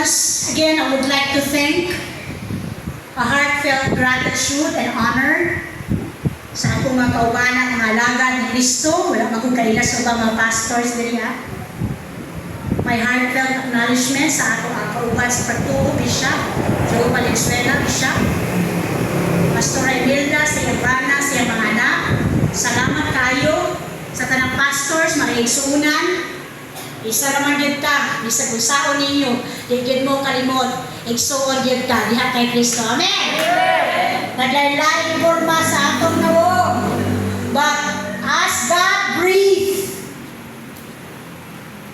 Once again, I would like to thank a heartfelt gratitude and honor sa akong mga kaubanan, mga alagad ni Kristo. Wala akong kailas sa mga pastors nila. My heartfelt acknowledgement sa akong kauban sa pagtuo, Bishop Joe Valenzuela, Bishop Pastor Emilda, sa Ivana, sa mga anak. Salamat kayo sa tanang pastors, mga igsuunan. Isa raman yun ka, isa kung saon ninyo, digid mo kalimot, igsuon yun ka, diha kay Kristo. Amen! Naglaylay forma sa atong nawo. But as God breathed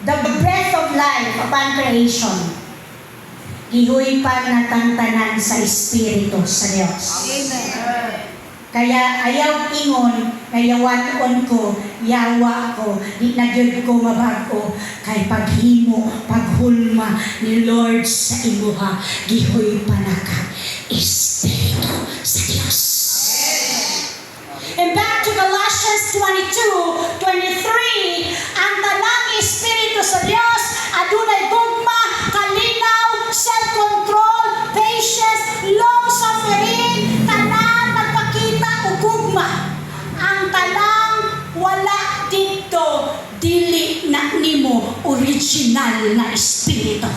the breath of life upon creation, gihoy pa natantanan sa Espiritu sa Diyos. Amen. Kaya ayaw ingon, kayawan ko, yawa ko, di na gyud ko mabago, kay paghimo, paghulma ni Lord sa imuha, gihoy pa naka Espiritu sa Diyos. And back to Galatians 22:23, ang talang Espiritu sa Diyos, adunay gugma, kalinaw, self-control, patience, long-suffering, tanan nagpakita og gugma. Ang talang wala dito, dili na nimo original na Espiritu.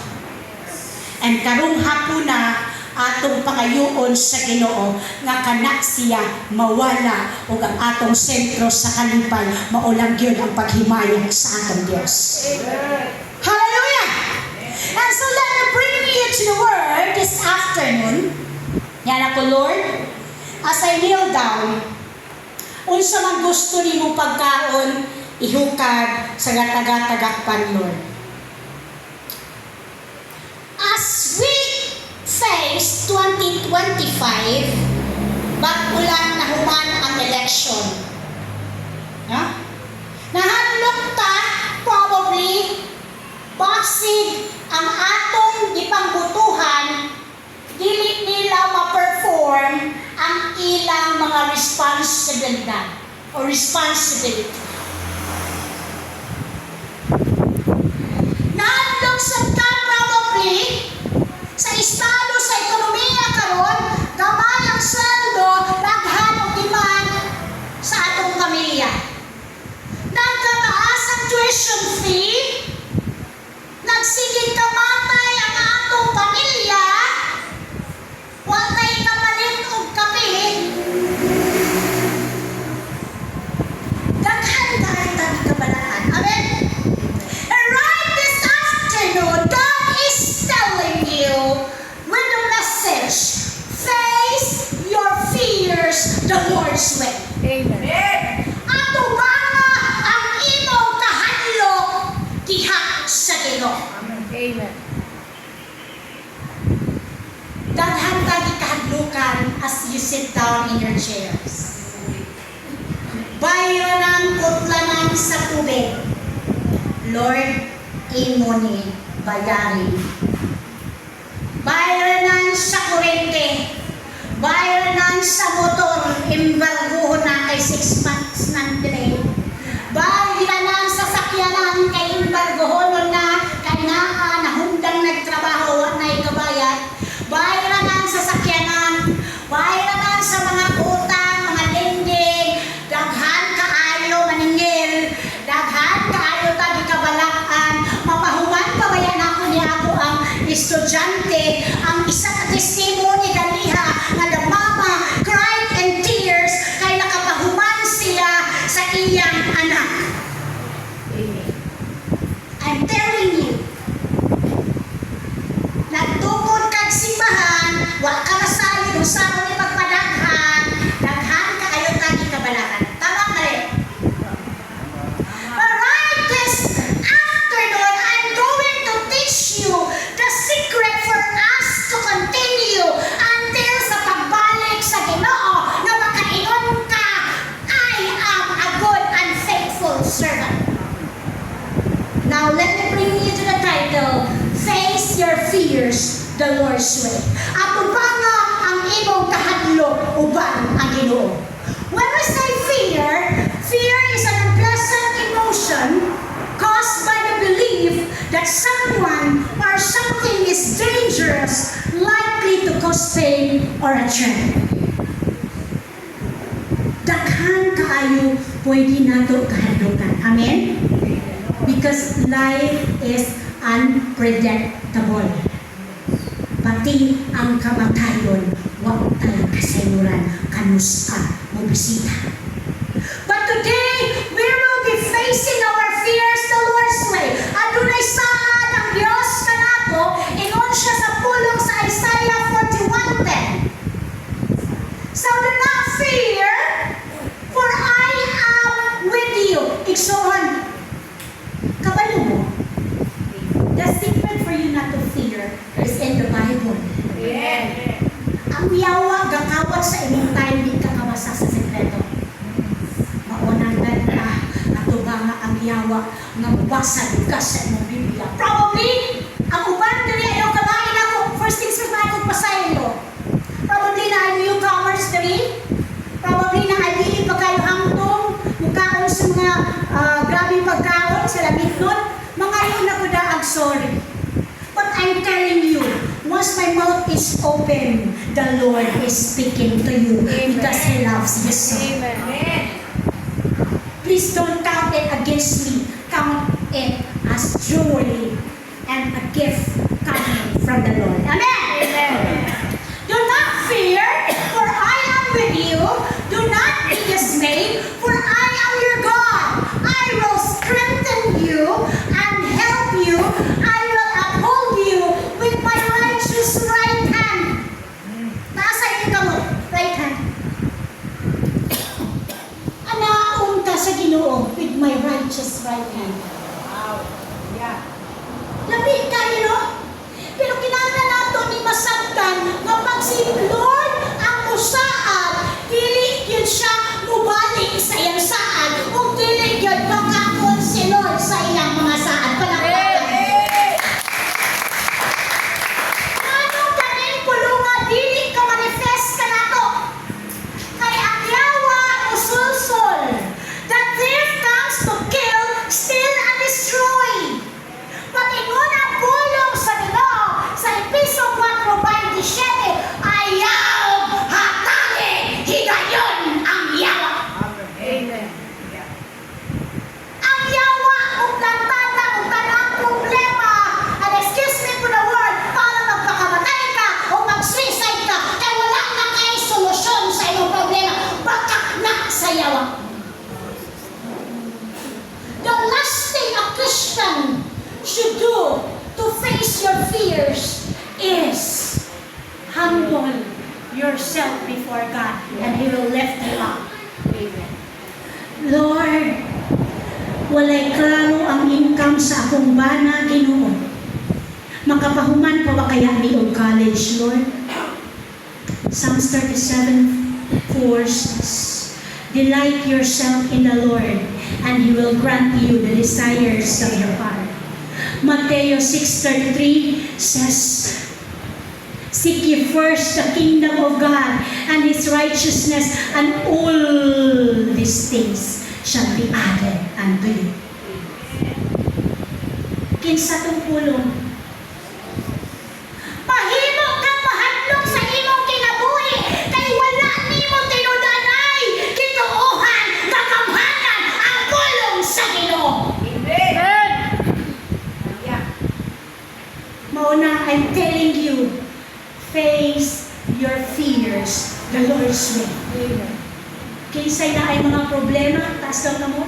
And karong hapon na atong pangayoon sa Ginoo nga kana siya mawala ug ang atong sentro sa kalipay maulang gyud ang paghimayong sa atong Dios. Hallelujah! And so let me bring you to the Word this afternoon. Yan ako, Lord, as I kneel down, unsa man gusto nimo pagkaon ihukad sa gatagak-tagakpan, Lord. As we face 2025, bagulan na human ang election. Nahanlok ta probably basig ang atong gipangbutuhan, dili nila ma-perform ang ilang mga responsibilidad o responsibility. Nahanlok sa ta probably sa estado sa ekonomiya karon, gamay ang sweldo, daghan og demand sa atong pamilya. Nagkataas ang tuition fee, nagsigig kamatay ang atong pamilya, walay kapalit og kape, daghan dahil tabi kabalaan. Amen? And right this afternoon, God is telling you with the message, face your fears the Lord's way. Amen. Ato mga ang imong kahadlok diha sa Ginoo. Amen. Daghan ka gikahadlukan as you sit down in your chairs. Bayaran kutlanan sa tubig. Lord, imo ni bayarin. Bayaran sa kurente. Bayaran sa motor, embargohon na kay 6 months ng delay. Bayaran sa sakyanan kay embargohon na kay naa nahundang nagtrabaho wa na ikabayad. Bayaran sa sakyanan, bayaran sa mga utang, mga lending, daghan kaayo maningil, daghan kaayo ta gikabalaan, mapahuman pa ba yan ako ni ako ang estudyante, ang isa ka testimony ganiha nga the mama cried in tears kay nakapahuman siya sa iyang anak. Amen. I'm telling you, nagtukod kag simbahan, wa ka masalig kung saan mo ipagpadaghan, daghan ka kayo tagi kabalakan. Tama ka rin. But right this afternoon, I'm going to teach you the secret for us to continue until sa pagbalik sa Ginoo na makaingon ka, I am a good and faithful servant. Now, let me bring you to the title, Face Your Fears the Lord's Way. Ato ba nga ang imong kahadlok uban ang Ginoo? When we say fear, fear is an unpleasant emotion caused by the belief that someone or something is dangerous, likely to cause pain or a threat. Daghan kaayo pwede nato kahandungan. Amen? Because life is unpredictable. Pati ang kamatayon, wag tayo kasayuran, kanusta mo bisita. But today, we will be facing our fears the Lord's way. Adunay saad ang Diyos kanako, ingon siya sa pulong sa Isaiah 41:10. So do not fear, for I am with you. Igsoon, kabalo mo, the secret for you not to fear is in the Bible. Amen. Ang yawa gakawat sa imong time, di ka kawasa sa sekreto. Maunang ganda, ato ba nga ang yawa nga mabasa ka sa imong Biblia. Probably, ang uban dili ayaw kabahin ako, first things first na akong pasahin ko. Probably na ay newcomers dili. Probably na ay dili pa kayo hangtong, mukhaon sa mga grabe pagkaon sa lamignon. Mga yun ako daag, sorry. But I'm telling you, once my mouth is open, the Lord is speaking to you because He loves you so. Amen. Please don't count it against me. Count it as joy and a gift coming from the Lord. Amen. Amen. Do not fear, for I am with you. Do not be dismayed, for I am your God. I will strengthen you and help you. I will uphold you with my righteous right hand. Nasa iyo ka mo, right hand. Anaon ka sa Ginoo with my righteous right hand. Wow. Yeah. Labi ka, Pero kinahanglan nato ni masabtan nga pag si Lord ang musaad, dili gyud siya mubalik sa iyang saad, ug dili gyud makakon si Lord sa iyang mga saad. Palakpakan. Ano kaning pulunga dili ka manifest ka nato? Kay ang yawa usulsol. The thief comes to kill, steal, and destroy. Patingon ang pulong sa Ginoo sa Episo 4:27, ayaw hatagi higayon ang yawa. Amen. Yeah. Ang yawa ug lantada ug tanang problema, and excuse me for the word, para magpakamatay ka o mag-suicide ka, kay wala na kay solusyon sa iyong problema, bakak na sa yawa. The last thing a Christian should do to face your fears is humble yourself before God and He will lift you up. Amen. Lord, walay klaro ang income sa akong bana, Ginoo. Makapahuman pa ba kaya ni og college, Lord? Psalms 37:4 says, delight yourself in the Lord, and He will grant you the desires of your heart. Matthew 6:33 says, seek ye first the kingdom of God and His righteousness, and all these things shall be added unto you. Kinsa tong pulong? Mahimo kang mahadlok sa imong kinabuhi, kay wala nimo tinudanay kituohan kakamhanan ang pulong sa Ginoo. Amen. Yeah. Mauna, I'm telling you, face your fears the Lord's way. Amen. Kinsay na ay mga problema, taas lang na mo.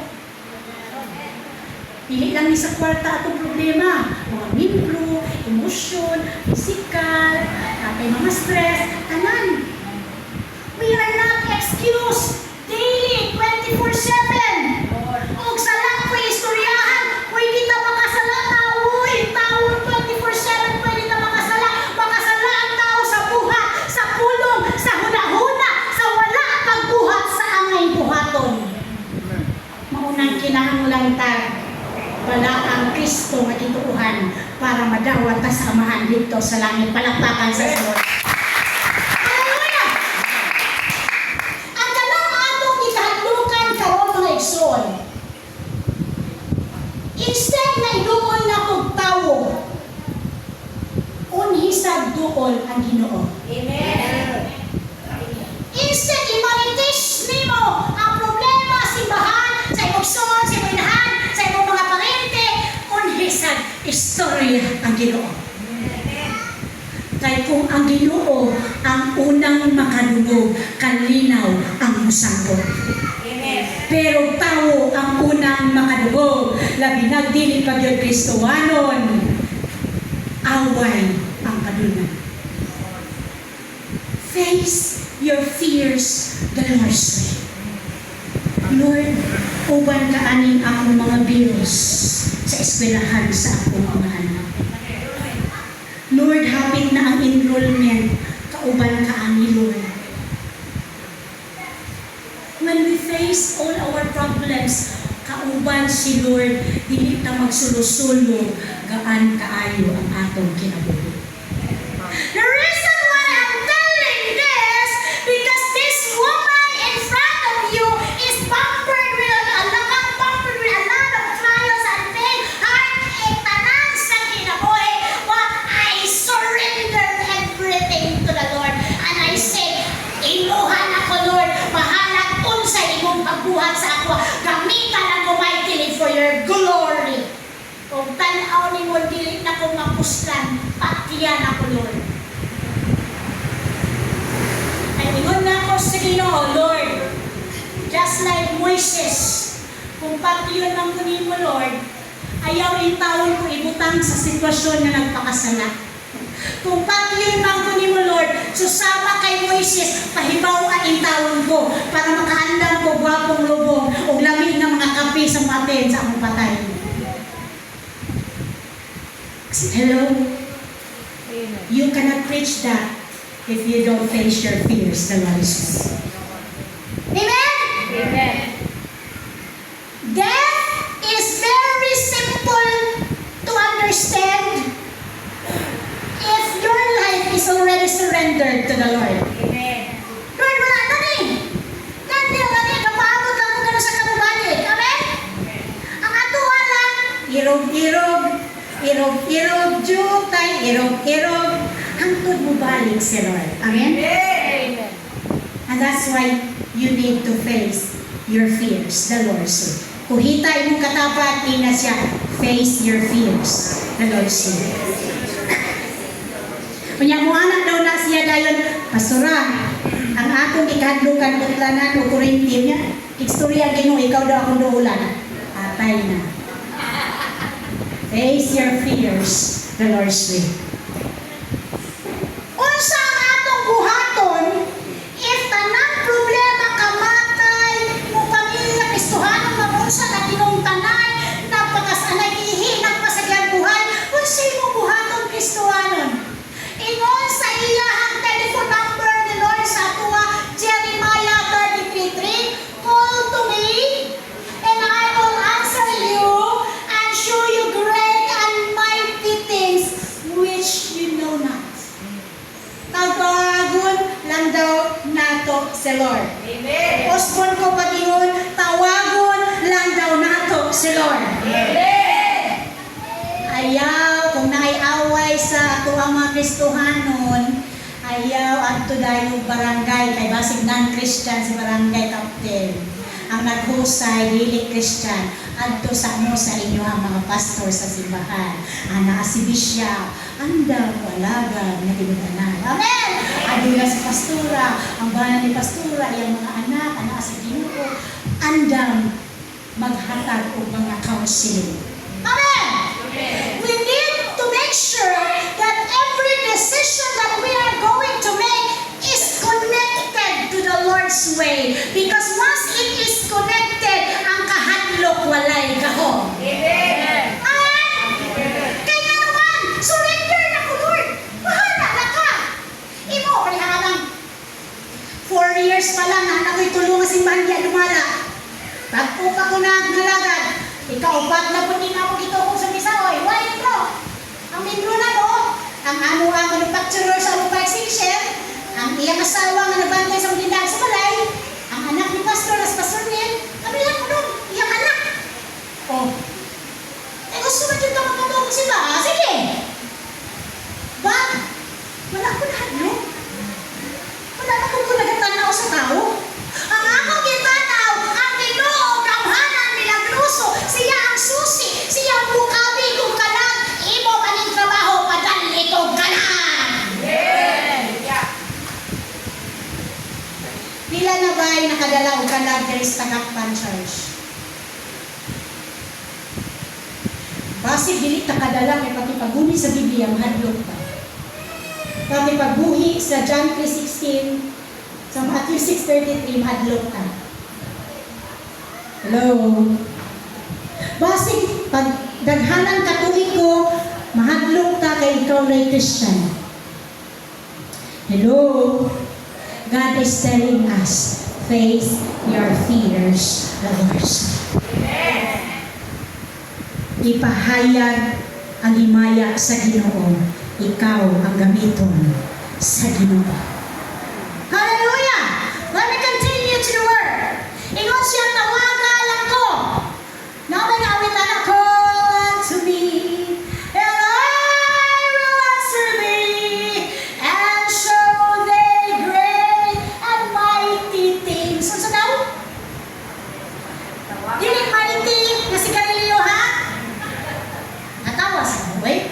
Dili lang ni sa kwarta atong problema. Mga membro, emosyon, physical, atay mga stress, tanan. We are not excused daily, 24/7. Og sa lang ko istoryahan, pwede ta makasala tao, taon 24/7 pwede ta makasala. Makasala ang tao sa buhat, sa pulong, sa hunahuna, sa wala pagbuhat sa angay buhaton. Maunang kinahanglan ta wala ang Kristo nga gituuhan para madawat ta sa amahan dito sa langit. Palakpakan sa Lord. Hallelujah! Ang kanang atong gikahadlukan karon mga igsoon. Instead na iduol na kog tawo duol ang Ginoo. Amen. Instead, imanitis nimo ang problema sa simbahan, sa imong suon, sa imong inahan, sa imong mga parente, unhisan istorya ang Ginoo. Kay kung ang Ginoo ang unang makadungog, kalinaw ang musangkot. Amen. Pero tao ang unang makadungog, labi nagdili pa gyud Kristohanon, away ang kadungan. Face your fears the Lord's way. Lord, uban ka aning akong mga bills sa eskwelahan sa akong mga anak. Lord, hapit na ang enrollment, kauban ka ani Lord. When we face all our problems, kauban si Lord, dili ta magsulusulo, gaan kaayo ang atong kinabuhi. The reason why I'm telling this, because this woman in front of you is pampered with a lot of trials and pain, heartache, tanan sa kinabuhi. But I surrendered everything to the Lord. And I said, imuhan ako Lord, mahalat unsay imong pagbuhat sa ako. Gamitan ako mightily for your glory. Kung tanaw ni mo, dili na ko mapuslan, patiyan ako Lord. Ay, ingon na ako sa Ginoo, Lord, just like Moises, kung patiyon lang ko ni mo, Lord, ayaw intawon ko ibutang sa sitwasyon na nagpakasala. Kung patiyon lang ko ni mo, Lord, susama kay Moises, pahibaw ka intawon ko para makaandam ko gwapong lubong o lamig ng mga kape sa maten sa akong patay. Hello? Amen. You cannot preach that if you don't face your fears, the Lord says. Amen? Amen. Death is very simple to understand if your life is already surrendered to the Lord. Amen. Lord, wala na ni. Gani, kapaabot lang ko gano'n sa kababalik. Amen? Ang atuwa lang, irog, jutay, irog, hangtod mo balik si Lord. Amen? Amen. And that's why you need to face your fears, the Lord said. Kung hitay mong katapat, ina siya, face your fears, the Lord said. Kanya mo anak daw na siya dayon, Pastora, ang akong ikadlukan kutlanan o kurintim niya, istorya Ginoo, ikaw daw akong duulan. Atay na. Face your fears, the Lord's way. Unsa ang atong buhaton if tanang problema kamatay mo pamilya Kristohanon mamunsa na tinungtanan napakasanay ihinag pa sa buhay unsa mo buhaton Kristohanon ingon sa iyahang telephone number ni Lord sa atuwa Jeremiah 33:3 call to me and I will answer you and show you great and mighty things which you know not. Tawagon lang daw nato si Lord. Amen. Osbon ko pagingon, tawagon lang daw nato si Lord. Amen. Ayaw, kung naiaway sa ato ang mga Kristohanon, ayaw adto dahil barangay, kay basig non-Christian si barangay captain. Ang naghusay, dili Christian, adto sa mo sa inyo ang mga pastor sa simbahan. Ana si Bishop, anda walaga na tinudanan. Amen! Adula si pastora, ang banan ni pastora, yung mga anak sa Ginoo, andam maghatag og mga counseling. Amen! We need to make sure that every decision that we are going to make is connected to the Lord's way. Because once it is connected, ang kahadlok walay kahong. Amen. Amen? Kaya naman, surrender na ko, Lord. Bahala na ka. Imo, kaya 4 years pa lang, na ako'y tulungan si Mandia lumala. Pagpo pa ko na nalagad, ikaw, pag nabutin ako dito kung sa Misaoy, why bro? Ang membro na mo, ang amo ang manufacturer sa Lupay Section, ang iyang asawa nga nabantay sa tindahan sa balay, ang anak ni Pastor, as Pastor Neil, kabilang mo doon, iyang anak. Oh, gusto ba dito magpatulong sila? Sige. But, pagkalag diri sa Tagakpan Church. Basi dili ta kadala kay pati pagbuhi sa Biblia mahadlok ta. Pati pagbuhi sa John 3:16 sa Matthew 6:33 mahadlok ta. Hello. Basi pag daghanan Katoliko mahadlok ta kay ikaw na Christian. Hello. God is telling us, face your fears, the Lord. Ipahayag ang himaya sa Ginoo. Ikaw ang gamiton sa Ginoo. Hallelujah! Let me continue to the word. Ingon siya, tawagan ako. Naman awitan ako to me. And I will answer thee and show thee great and mighty things. Ano sa daw? Dili mighty na si Galileo, ha? Natawa sa buhay.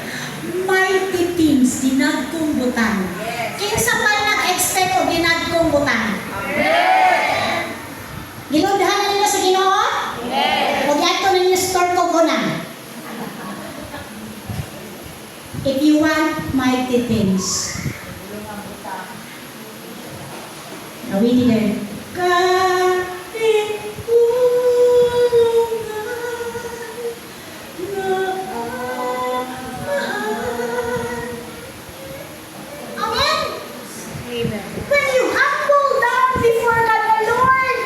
Mighty things, dinagkong butang. Kinsa pa nag-expect o dinagkong butang? Ginundahan na nila sa Ginoo? O yato na nila store ko na. If you want mighty things, awiti din. Amen? Amen. When you humble down before God the Lord,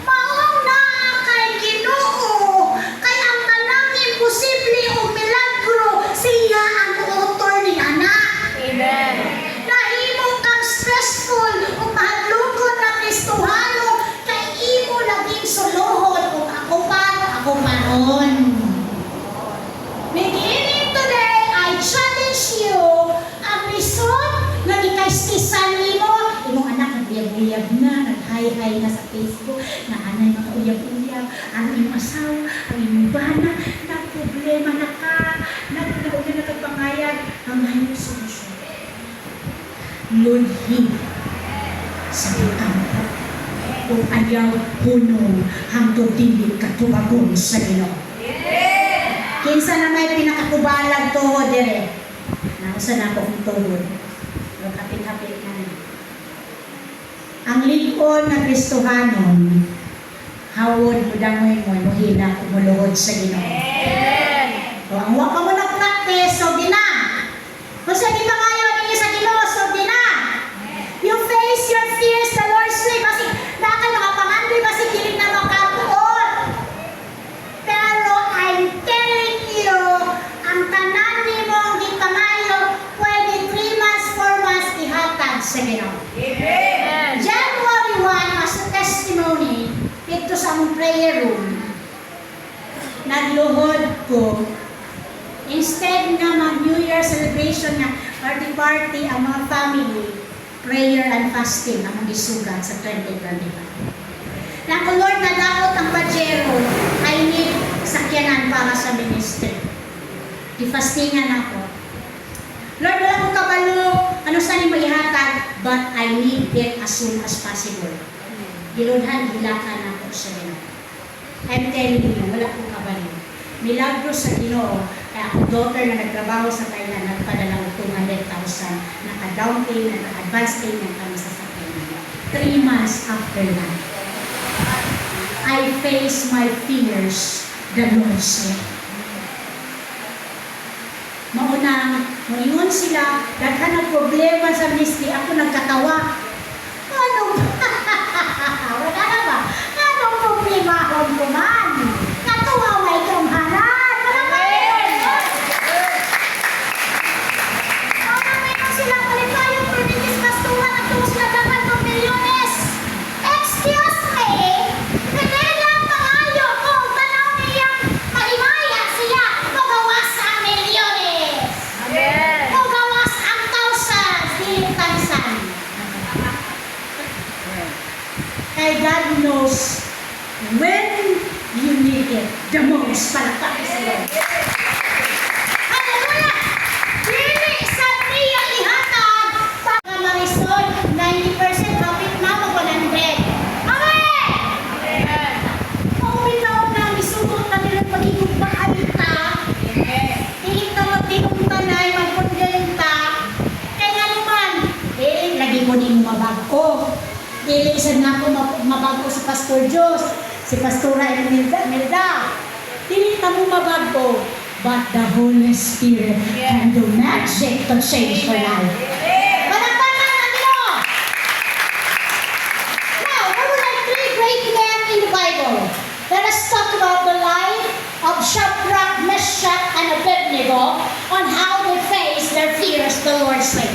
maong na kay Ginoo, kay ang tanang imposible o milagro, siya ang author ni anak. Amen. Nahimo kang stressful o mahadlokon na Kristohano, kay imo naging suluhod o ako paron. Beginning today, I challenge you, ang reason na ikaistisan nimo, imong anak naguyab-uyab na, nag-hi-hi na sa Facebook, na anay mga uyab-uyab, ang imong asawa, ang imong bana, nag-problema na ka, nag-uyab na kagpangayag, ang mahimong solusyon. Lulhi sa butang kung ayaw punong hangtod dili katubagon sa Ginoo. Kinsa na may pinakakubalag tuhod dire. Nausa na ako kung tuhod. Kapit-kapit na niya. Ang ligon na Kristohanon, hawod mo dangoy mo, muhila kumuluhod sa Ginoo. O ang waka mo na practice, so di na. Kung sa di pa kayo ninyo sa Ginoo, so di na. You face your fears, the Lord's way. Kasi dahil makapangandoy, kasi kilig na makabuot. Pero I'm telling you, ang tanan ni mo ang gipangayo, pwede 3 months, 4 months ihatag sa Ginoo. January 1, as a testimony, dito sa among prayer room, nagluhod ko, instead na mag-New Year celebration na party-party ang mga family, prayer and fasting ang gisugat sa 2025. Na kung Lord, nadaot ang pajero, I need sakyanan para sa ministry. Di-fastingan ako. Lord, wala kong kabalo, ano saan mo ihatag, but I need it as soon as possible. Gilunhan, hilakan ako sa Ginoo. I'm telling you, wala kong kabalo. Milagro sa Ginoo, kaya ang daughter na nagtrabaho sa Thailand, nagpadala ng 200,000, naka-down payment, naka-advance payment kami sa sakyanan. 3 months after that, I face my fears, the Lord said. Maunang, ngayon sila, daghan ng problema sa ministry, ako nagkatawa. Ano ba? Wala na ba? Anong problema akong kuman? Natuwa may kumhanan. Wala ba yun? Ngayon sila, kalipayong permitis, pastuhan at tuwas na daghan ng milyones. Excuse me? Pinailang pangayo ko, tanaw niyang mahimaya siya, magawas ang milyones. Magawas ang thousands, di tansan. Kay God knows when you need it the most. Palakpakin sa Lord. Hallelujah! Dili sa niya ihatag para marisod 90% profit na mag 100. Amen! dili sa nako mabago si Pastor Diyos, si Pastora Imelda. Dili ta mo mabago, but the Holy Spirit can do magic to change your life. Palakpakan ang Diyos! Now, there were like three great men in the Bible. Let us talk about the life of Shadrach, Meshach, and Abednego on how they faced their fears the Lord's way.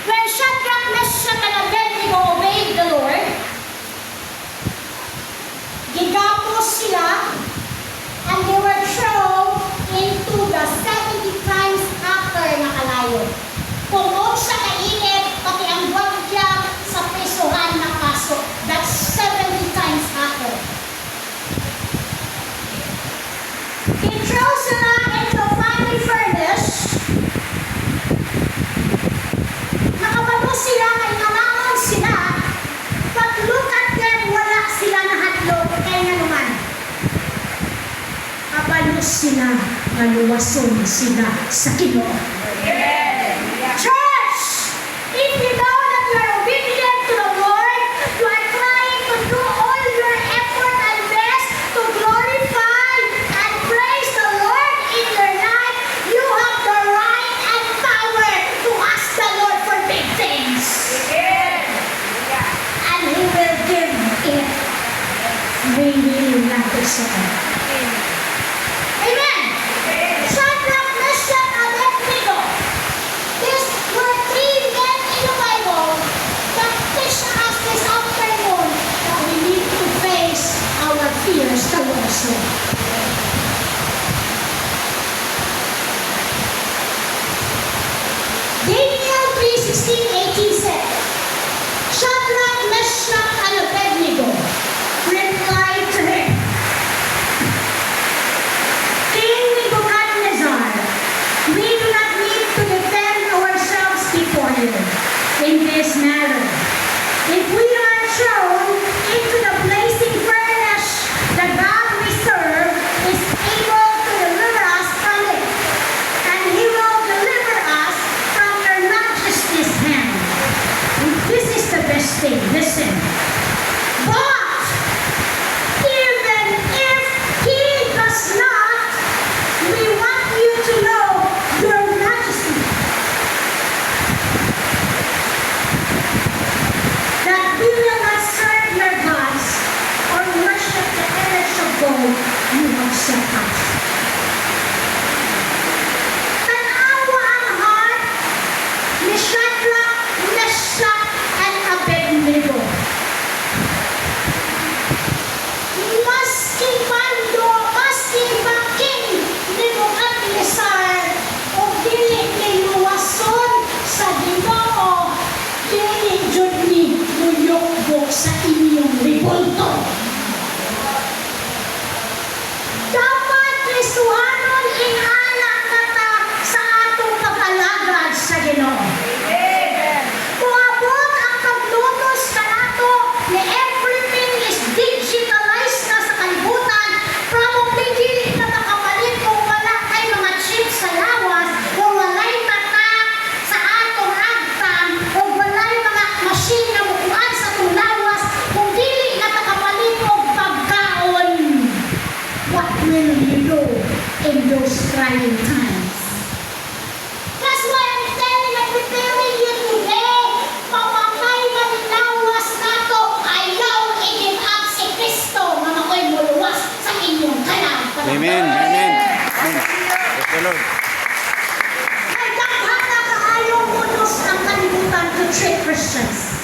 When Shadrach, Meshach, and Abednego obeyed the Lord, gigapos sila, and they were thrown into the 70 times after na kalayo. Tungkol sa kainit, pati ang gwardya sa prisuhan na kaso. That's 70 times after. He throws sila into a fiery furnace. Nakabalo sila, may nanangon sila. But look at them, wala sila nahadlok. Kaya nga naman. Kabalo sila, naluwason sila sa Ginoo. Church, if you know that you are obedient to the Lord, you are trying to do all your effort and best to glorify and praise the Lord in your life, you have the right and power to ask the Lord for big things. And He will give it really not Amen. Shadrach, Meshach, and Abednego. These were three men in the Bible that teach us this afternoon that we need to face our fears the Lord's way. Daniel 3:16-18 said, Shadrach, Meshach, and Abednego replied to him, King Nebuchadnezzar, we do not need to defend ourselves before you in this matter. If we are thrown into the blazing furnace, the God we serve is able to deliver us from it, and He will deliver us from your majesty's hand. This is the best thing. Listen. But even if He does not, we want you to know, Your Majesty, that we will not serve your gods or worship the image of gold you have set us. Tanawa ang heart ni Shadrach, Meshach, and Abednego. Maski bando, maski baking Nebuchadnezzar, o dili niluwason sa Ginoo, dili jud ni luyokbo sa inyong ribulto. Dapat Kristohanon ingala kata sa atong pag-alagad sa Ginoo. Moabot ang paglutos kanato ni everything is digitalized na sa kalibutan. Probably dili na makapalit kung wala kay mga chip sa lawas, kung walay mata sa atong agtang, kung walay mga machine na mukuan sa atong lawas, kung dili na makapalit og pagkaon. What will you do in those trying times? That's why I'm telling and preparing you today. Pamatay na nilawas nato, ayaw i-give up si Kristo, mga ko'y muluwas sa inyong kanan. Amen. Amen. Amen. Praise the Lord. Ay daghang na kaayong unos ang kalibutan to treat Christians.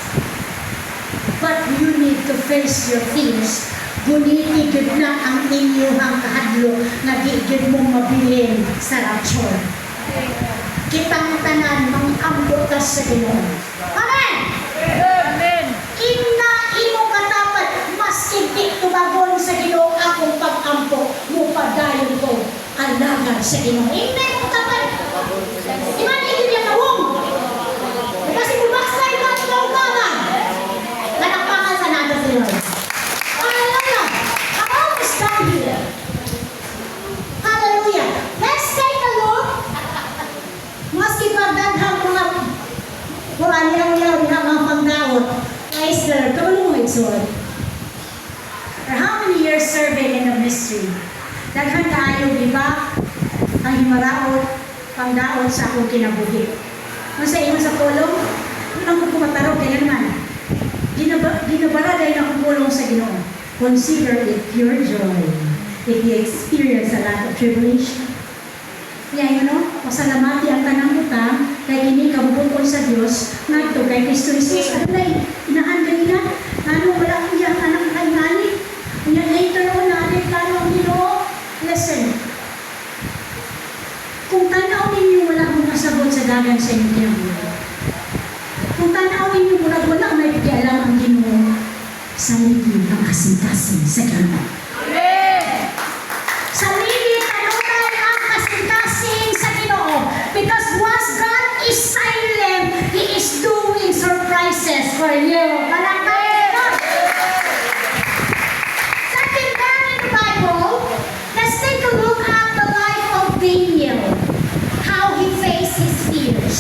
But you need to face your fears. Guniti gid na ang inyong kahadlo nga gigid mo mabilin sa rapture. Kitang tanan mang-ambot ka sa Ginoo. Amen! Amen. Inna imo katapat maski di tubagon sa Ginoo akong pag-ampo mo padayon ko alagad sa Ginoo. Amen mo tapat. Iman iki niya tawong. Kasi kung baksay na ito umaga, nalakpakan sa natin si Lord. Hallelujah! How to stand here? Hallelujah! Let's take a look. Maski pagdaghang mga Kuan yaw-yaw na mga pagdaot. Kay Praise the Lord. Kabalo mo igsoon. For how many years serving in the ministry? Daghan kaayo, di ba? Ang himaraot, pangdaot sa akong kinabuhi. Kung sa imo sa pulong, yun ang kumatarong kaya naman. Ginabara dahil akong pulong sa Ginoo. Consider it pure joy if you experience a lot of tribulation. Kaya yun o, pasalamati ang tanang utang kay kini kabubukol sa Diyos ngadto kay Kristo Jesus. Ano na inahan ganina? Ano wala ang iyang anak kay nani? Kanya later on natin plano ang Ginoo. Listen, kung tanaw ninyo wala mong kasabot sa dagan sa inyong kinabuhi. Kung tanaw ninyo wala may pakialam ang Ginoo sa ligid ang kasing-kasing sa Ginoo. Sa ligid tanunay ang kasing-kasing sa Ginoo. Because once God is silent, He is doing surprises for you. Palakpakan God. Sa tingnan in the Bible, let's take a look at the life of Daniel. How he faced his fears.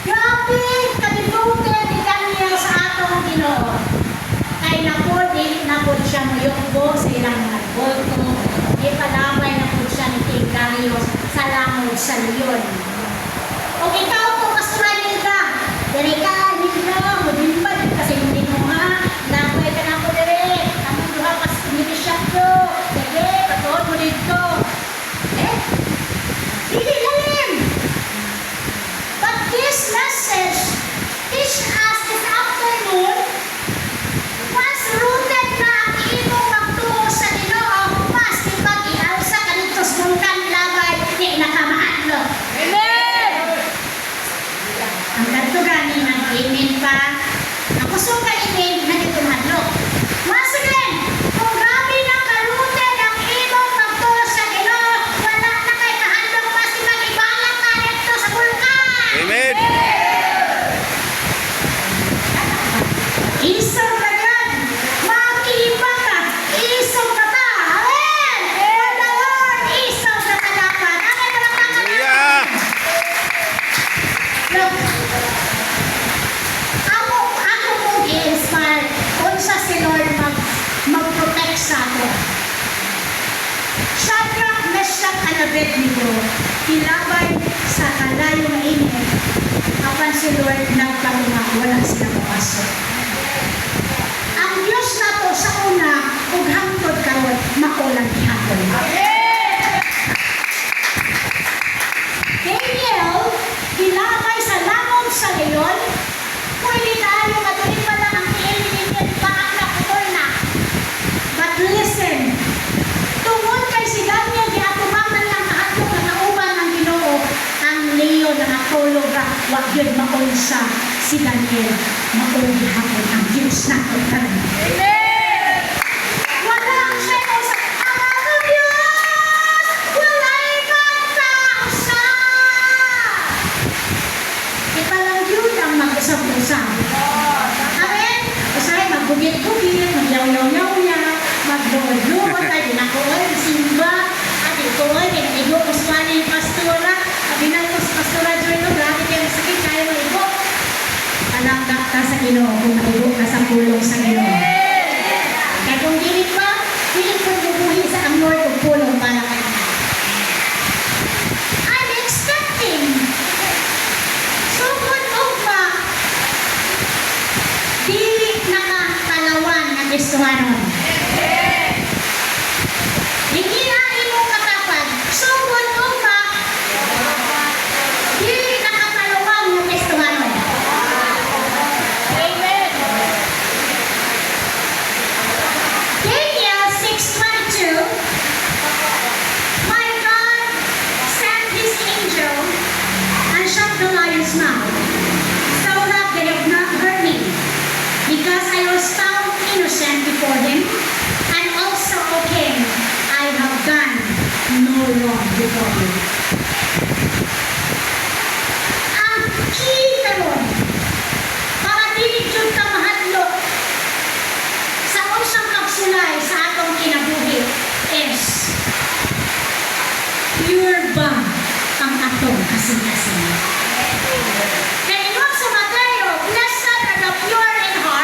Grabe, ka-devoted ni Daniel sa atong Ginoo. Kay napod, napod siya muyukbo sa ilang mga bolto. Ipalabay napod siya ni King Darius sa langod sa leon. O ikaw po, Pastor Anilda, dere ka, Anilda, madimpad kasi hindi mo ha. Nakuha ka na ako dere. Ang duha pas kumitisyak ko. Sige, patuod mo dito. Hindi lalim. But this message teach us this afternoon, mas rooted na ang imong magtuo sa Ginoo, mas ipag-iaw sa kanitos bungkan labay ni nakamaadlo. Amen! Ang kanto gani mag-amen pa. Ako suka amen na dito madlo. Once again, kung grabe na ka-rooted ang imong magtuo sa Ginoo, wala na kay kahandong mas ipag-ibalang ka dito sa bungkan. Amen. Isang ka yan. Makiiba ka. Isang ka ta. Amen. For the Lord, isang ka dapat. Amen. Palakpakan natin. Hallelujah. Look. Ako mong i-inspire kung sa si Lord mag-protect sa ako. Shadrach, Meshach, and Abednego, kilabay sa kalayong init. Apan si Lord nagpalunga, wala sila mapasok. Ang Diyos na to sa una, ug hangtod karon makulang gihapon. Daniel, gilabay sa langom sa leon, pwede tayo matuloy pa lang ang tiil-tiil paak na putol na. But listen, tungod kay si Daniel, giatumaman lang kahatlong na nauban ang Ginoo, ang leon na natulog ra, wag yun maunsa si Daniel, makulang gihapon ang Diyos na to karon. Wala siya sa ang Diyos, wala'y katausa. Ipalang yun ang mag-usap-usap. Amen? Usahay magbugit-bugit, magyaw-yaw-yaw-yaw, magluod-luod, ay dinakuoy, simba, at ituoy, pinaigo, uswani yung pastora, abinay ko sa pastora Joyno, grabe kayo sakit, kaya mo igo. Palangga ka sa Ginoo kung maigo ka sa pulong sa Ginoo. Kaya kung dilit pa, dilit ko bubuhi sa ang Lord o pulong para kayo. I'm expecting sukod ugma dili nakakalawan na Kristohanon. Hindi na imong katapad, sukod ugma dili nakakalawan na Kristohanon. Amen. Daniel 6:22. My God sent His angel and shut the lion's mouth, so that they have not hurt me, because I was found innocent before Him, and also, O King, I have done no wrong before you. Ang key karon, para dili jud ka mahadlok sa unsang pagsulay sa atong kinabuhi is pure ba ang atong kasing-kasing. Kaya ingon sa Mateo, blessed are the pure in heart,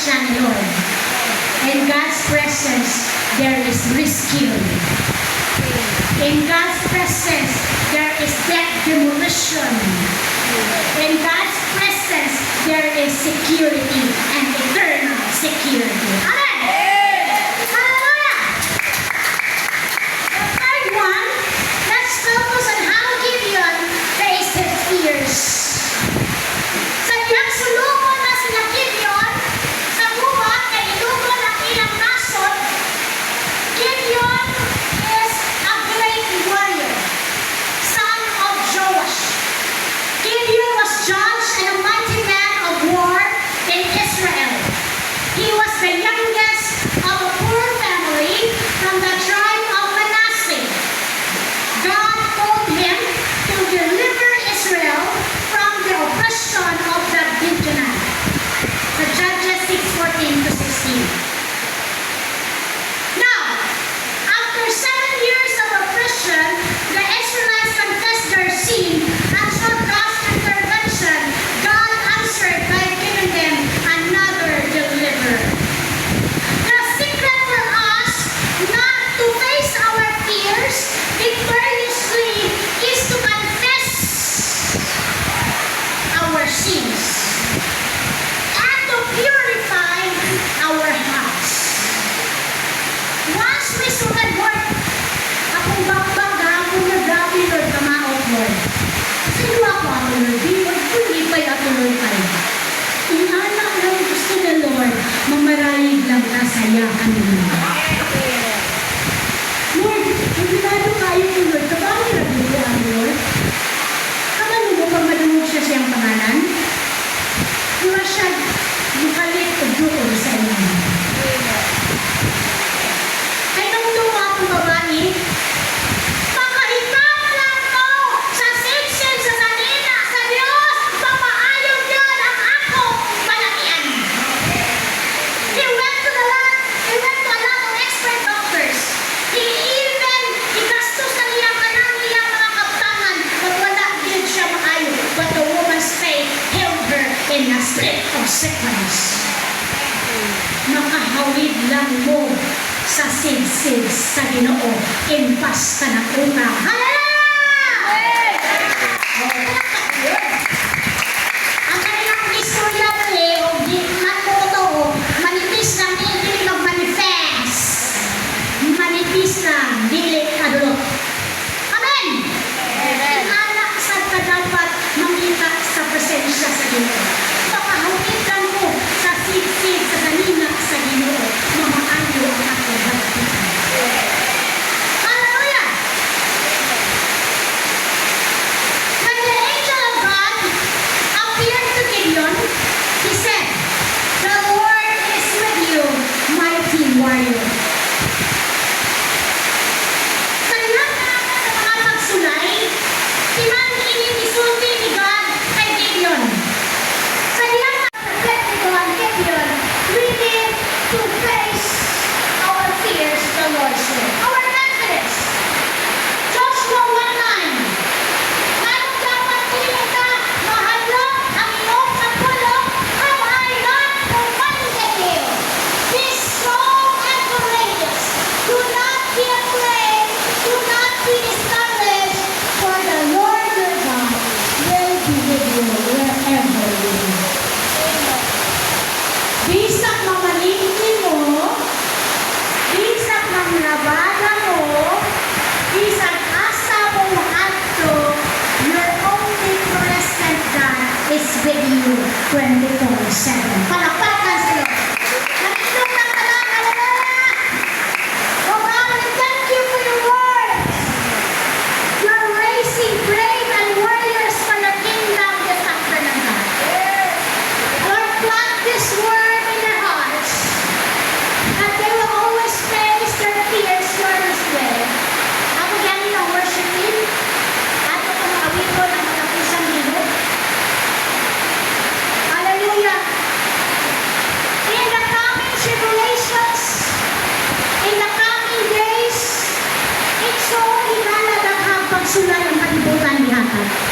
siya ni Lord. In God's presence, there is rescue. In God's presence, there is death demolition. In God's presence, there is security and eternal security. Amen! Hallelujah! The third one, let's focus on how Gideon faced his fears. Sadyang sulungon na sila Gideon sa gubat na ilugon ang ilang nasod. Gideon is a great warrior, son of Joash. Gideon was judged and a mighty man of war in Israel. He was the youngest of a poor family from the tribe of Manasseh. God told him to deliver Israel from the oppression of the Midianites. The Judges 6:14 to 16. Now, after 7 years of oppression, the Israelites confessed their sin and sought God's intervention. God answered by giving them another deliverer. The secret for us not to face our fears victoriously is to confess our sins and to purify our hearts. Once we suman, Lord, akong bakbaga, akong nagabi, Lord, kamaot, Lord. Sino ako, Lord? Di, Lord, kulipay ako, Lord, kayo. Inanak lang gusto na, Lord, mamarayig lang kasaya kami, Lord. Lord, magbinado kayo ko, Lord. Kabawin lang dito ang Lord. Kamano mo pag madungog siya siyang pangalan? Diwa siya mukalit o duko sa inyo. Ay nung luwa akong babae, pakaitan lang ko sa siksik sa sanina sa Diyos, papaayog yun ang akong palakian. He went to a lot of expert doctors. He even igastos na niya kanang niyang mga kaptangan pag wala din siya maayo. But the woman's faith held her in a state of sickness. Makahawid lang mo sa sigsig sa Ginoo. Impas ka na una. Hallelujah! Ang kanilang istorya nila, o di man mo ito, manipis lang, hindi mag-manifest. Manipis lang, dili kadulot. Amen! Anak sa ka dapat makita sa presensya sa Ginoo. Pakahawid lang mo sa sigsig sa kanina sa Ginoo. Mamaayo ang aking halapitan. Hallelujah! When the angel of God appeared to Gideon, he said, "The Lord is with you, mighty warrior." Sa lahat sa mga pagsulay, timan inisulti ni God kay Gideon. Sa diyan na perfect ni God Gideon, we need to face our fears, the Lord said. Our confidence. Joshua 1:9. Ngayon dapat pili ka, mahalok ang iyong kapulong, have I not commanded you? Be strong and courageous. Do not be afraid, do not be discouraged, for the Lord your God will be with you wherever you go. Bisag mamalingki mo, bisag manglabada mo, bisag asa mo maadto, your only present God is with you 24/7. Palakpakan sa Lord. Nag-inom ng talang, hallelujah! Oh God, we thank you for your word. You're raising brave and warriors for the kingdom this afternoon. Lord, plant this word in their hearts, that they will always face their fears your way. Ako galing ang worship team. Ato ko makawin ko ng mga pusang lino. Hallelujah! In the coming tribulations, in the coming days, it's so inaladaghang pagsulay ang kalibutan ni Hatag.